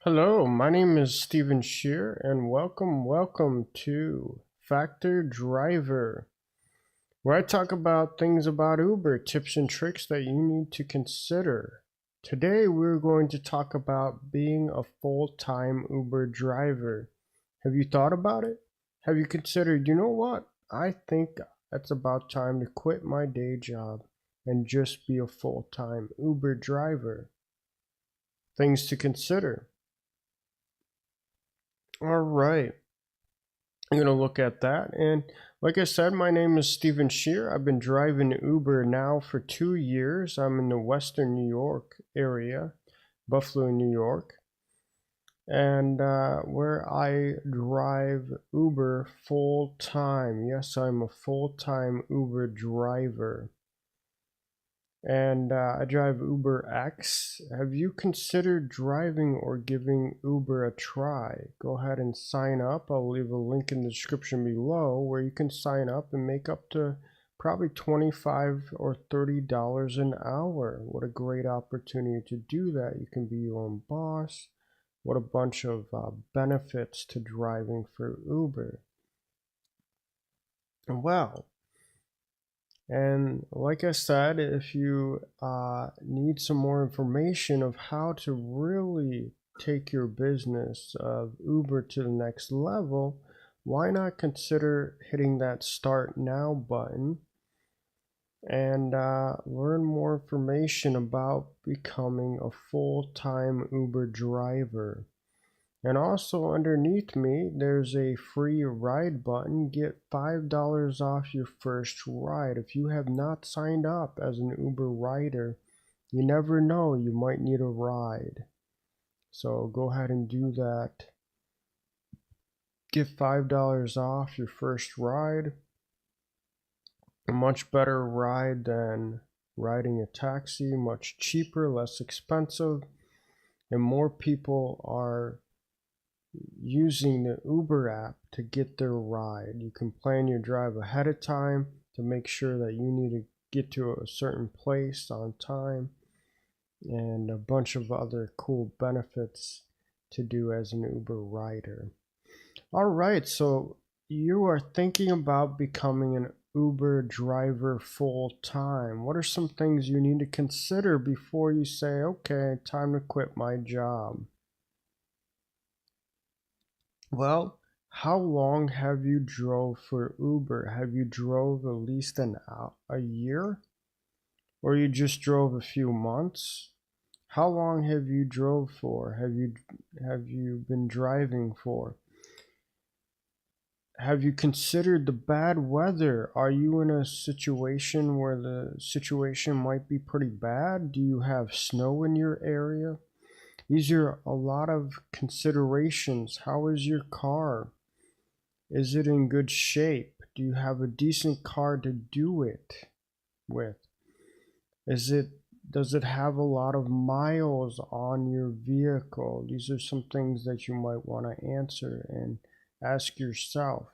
Hello, my name is Stephen Shear and welcome to Factor Driver, where I talk about things about Uber, tips and tricks that you need to consider. Today we're going to talk about being a full-time Uber driver. Have you thought about it? Have you considered, you know what? I think it's about time to quit my day job and just be a full-time Uber driver. Things to consider. All right. I'm going to look at that. And like I said, my name is Stephen Shear. I've been driving Uber now for 2 years. I'm in the Western New York area, Buffalo, New York, and where I drive Uber full time. Yes, I'm a full time Uber driver. And I drive Uber X. Have you considered driving or giving Uber a try? Go ahead and sign up. I'll leave a link in the description below where you can sign up and make up to probably $25 or $30 an hour. What a great opportunity to do that. You can be your own boss. What a bunch of benefits to driving for Uber. Well, and like I said, if you need some more information of how to really take your business of Uber to the next level, why not consider hitting that Start Now button and learn more information about becoming a full-time Uber driver. And also underneath me, there's a free ride button. Get $5 off your first ride. If you have not signed up as an Uber rider, you never know, you might need a ride. So go ahead and do that. Get $5 off your first ride. A much better ride than riding a taxi, much cheaper, less expensive, and more people are using the Uber app to get their ride. You can plan your drive ahead of time to make sure that you need to get to a certain place on time, and a bunch of other cool benefits to do as an Uber rider. All right, so you are thinking about becoming an Uber driver full time. What are some things you need to consider before you say, okay, time to quit my job? Well, how long have you drove for Uber? Have you drove at least a year? Or you just drove a few months? How long have you drove for? Have you been driving for? Have you considered the bad weather? Are you in a situation where the situation might be pretty bad? Do you have snow in your area? These are a lot of considerations. How is your car? Is it in good shape? Do you have a decent car to do it with? Does it have a lot of miles on your vehicle? These are some things that you might want to answer and ask yourself.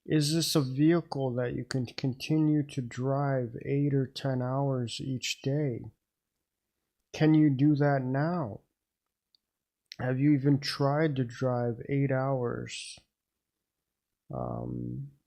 Is this a vehicle that you can continue to drive 8 or 10 hours each day? Can you do that now? Have you even tried to drive 8 hours?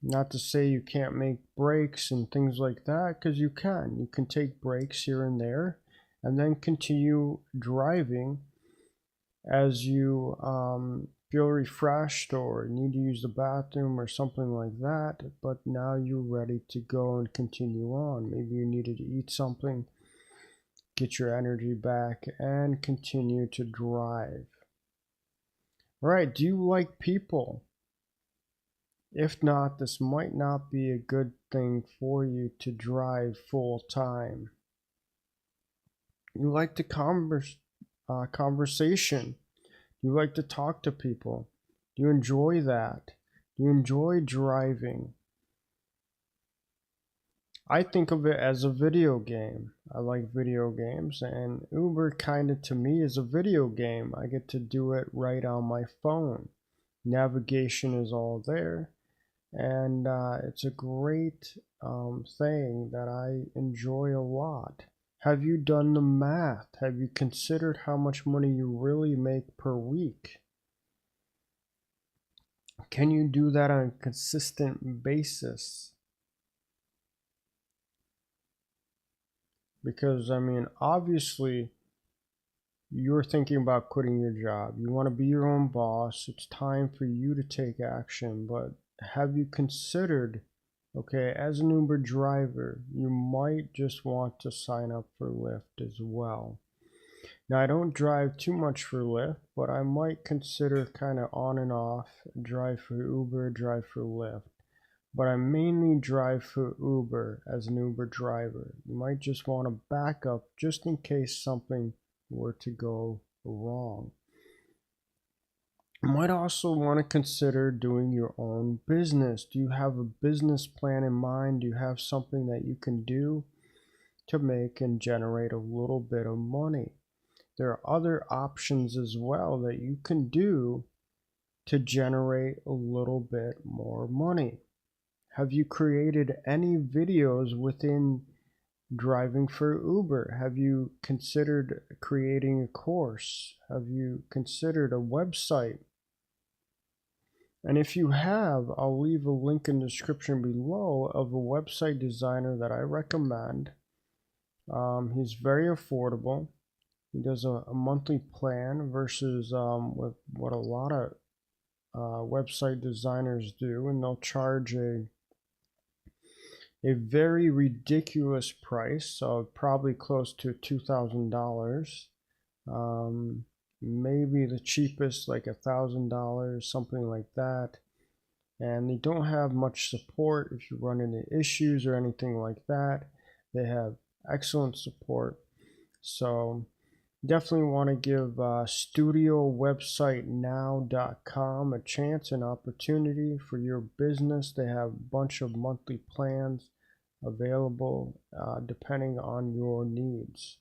Not to say you can't make breaks and things like that, because you can. You can take breaks here and there and then continue driving as you feel refreshed or need to use the bathroom or something like that, but now you're ready to go and continue on. Maybe you needed to eat something, get your energy back, and continue to drive. All right, do you like people? If not, this might not be a good thing for you to drive full time. You like the conversation. You like to talk to people. Do you enjoy that? Do you enjoy driving? I think of it as a video game. I like video games, and Uber kind of to me is a video game. I get to do it right on my phone. Navigation is all there, and it's a great thing that I enjoy a lot. Have you done the math? Have you considered how much money you really make per week? Can you do that on a consistent basis? Because, I mean, obviously, you're thinking about quitting your job. You want to be your own boss. It's time for you to take action. But have you considered, okay, as an Uber driver, you might just want to sign up for Lyft as well. Now, I don't drive too much for Lyft, but I might consider kind of on and off, drive for Uber, drive for Lyft. But I mainly drive for Uber as an Uber driver. You might just want to back up just in case something were to go wrong. You might also want to consider doing your own business. Do you have a business plan in mind? Do you have something that you can do to make and generate a little bit of money? There are other options as well that you can do to generate a little bit more money. Have you created any videos within driving for Uber? Have you considered creating a course? Have you considered a website? And if you have, I'll leave a link in the description below of a website designer that I recommend. He's very affordable. He does a monthly plan versus with what a lot of website designers do, and they'll charge a very ridiculous price, so probably close to $2,000. Maybe the cheapest like $1,000, something like that. And they don't have much support if you run into issues or anything like that. They have excellent support. So definitely want to give studiowebsitenow.com a chance and opportunity for your business. They have a bunch of monthly plans available depending on your needs.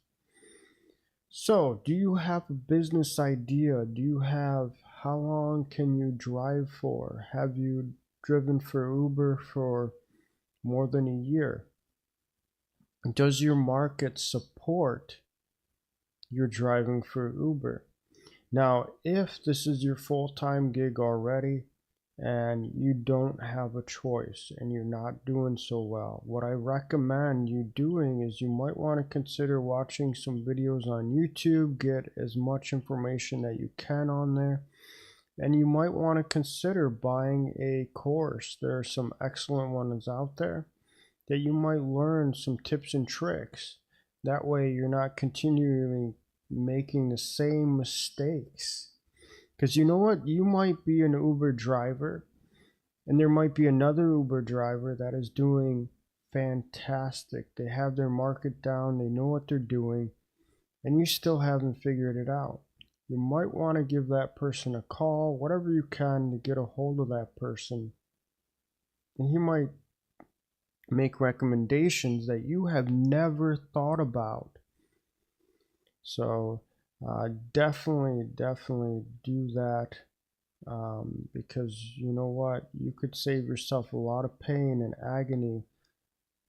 So, do you have a business idea? Do you have, how long can you drive for? Have you driven for Uber for more than a year? Does your market support your driving for Uber? Now, if this is your full-time gig already and you don't have a choice and you're not doing so well, what I recommend you doing is you might want to consider watching some videos on YouTube, get as much information that you can on there, and you might want to consider buying a course. There are some excellent ones out there that you might learn some tips and tricks. That way you're not continually making the same mistakes. Because you know what? You might be an Uber driver, and there might be another Uber driver that is doing fantastic. They have their market down, they know what they're doing, and you still haven't figured it out. You might want to give that person a call, whatever you can to get a hold of that person. And he might make recommendations that you have never thought about. So definitely do that, because you know what, you could save yourself a lot of pain and agony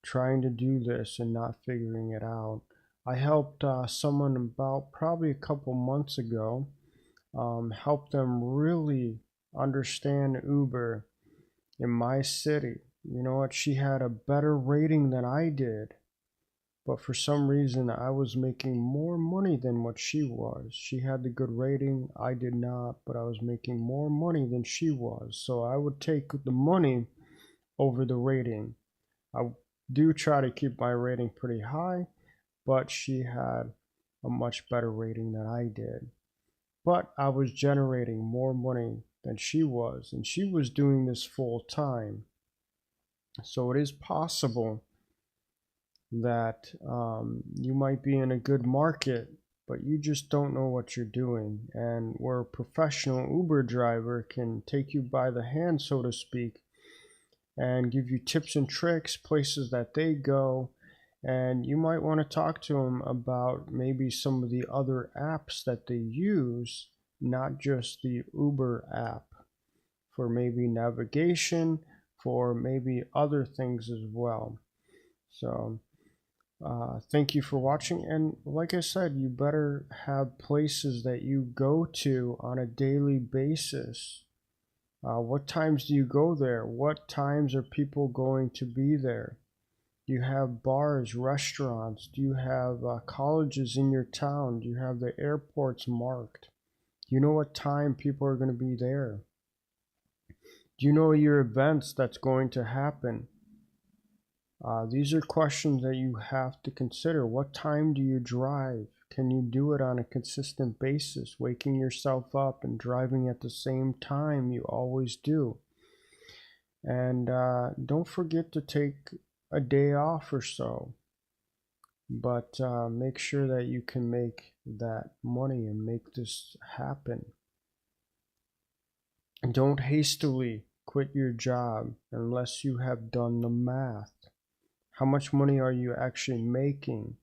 trying to do this and not figuring it out. I helped someone about probably a couple months ago, help them really understand Uber in my city. You know what, she had a better rating than I did, but for some reason I was making more money than what she was. She had the good rating, I did not, but I was making more money than she was. So I would take the money over the rating. I do try to keep my rating pretty high, but she had a much better rating than I did. But I was generating more money than she was, and she was doing this full time. So it is possible that you might be in a good market, but you just don't know what you're doing. And where a professional Uber driver can take you by the hand, so to speak, and give you tips and tricks, places that they go, and you might want to talk to them about maybe some of the other apps that they use, not just the Uber app, for maybe navigation, for maybe other things as well. So Thank you for watching. And like I said, you better have places that you go to on a daily basis. What times do you go there? What times are people going to be there? Do you have bars, restaurants? Do you have colleges in your town? Do you have the airports marked? Do you know what time people are going to be there? Do you know your events that's going to happen? These are questions that you have to consider. What time do you drive? Can you do it on a consistent basis, waking yourself up and driving at the same time you always do? And don't forget to take a day off or so, but make sure that you can make that money and make this happen. And don't hastily quit your job unless you have done the math. How much money are you actually making?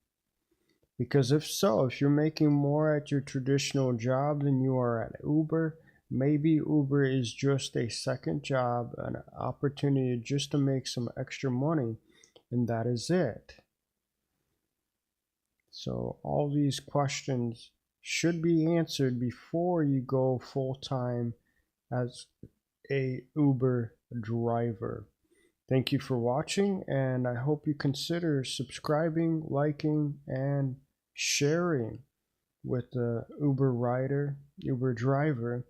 Because if so, if you're making more at your traditional job than you are at Uber, maybe Uber is just a second job, an opportunity just to make some extra money, and that is it. So all these questions should be answered before you go full-time as a Uber driver. Thank you for watching, and I hope you consider subscribing, liking, and sharing with the Uber rider, Uber driver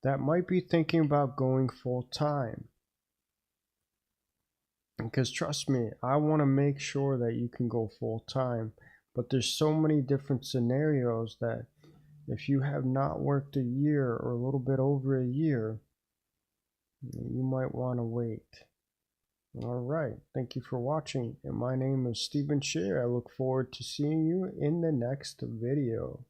that might be thinking about going full time. Because trust me, I want to make sure that you can go full time, but there's so many different scenarios that if you have not worked a year or a little bit over a year, you might want to wait. All right, thank you for watching, and my name is Stephen Shear. I look forward to seeing you in the next video.